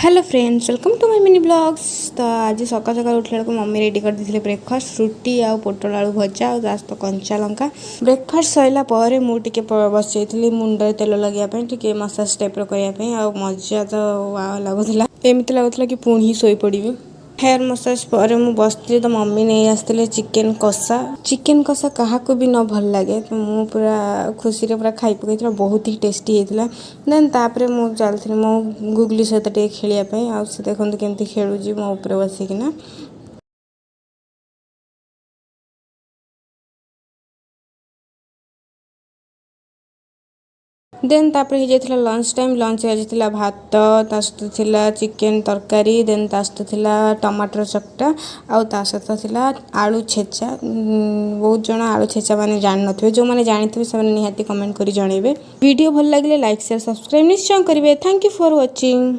Hello friends, welcome to my mini blogs. तो आज सकाल सकाल उठला बेलू मम्मी रेडी कर दी ब्रेकफास्ट रुटी आ पोटल आलू भजा और सहित कंचा लंका। ब्रेकफास्ट सैला पर मुझे बस जाइली मुंडे तेल लगे मसाज टाइप करने आ मजा तो वाव लगुला। एमती लगुला कि पुणी ही शोई पड़ी। हेयर मसाज पर मु बसती तो मम्मी नहीं आसते चिकेन कषा। चिकेन कषा क्या भी न भल लगे तो मु पूरा खुशी रे पूरा खाई पकई बहुत ही टेस्टी होता। देन तापर मुझे चलती मो गुगली सहित खेलने आ देखते केमती खेलुची मो ऊपर बसिकिना। देन तापर हो जाता लंच टाइम। लंच आज भात सहित चिकेन तरकारी देन सहित टमाटर चकटा आ सहित आलू छेचा। बहुत जन आलू छेचा मैंने जान थे जो मैंने जानी थे से निहाती कमेंट कर जनइबे। वीडियो भल लगे लाइक शेयर सब्सक्राइब निश्चय करेंगे। Thank you for watching.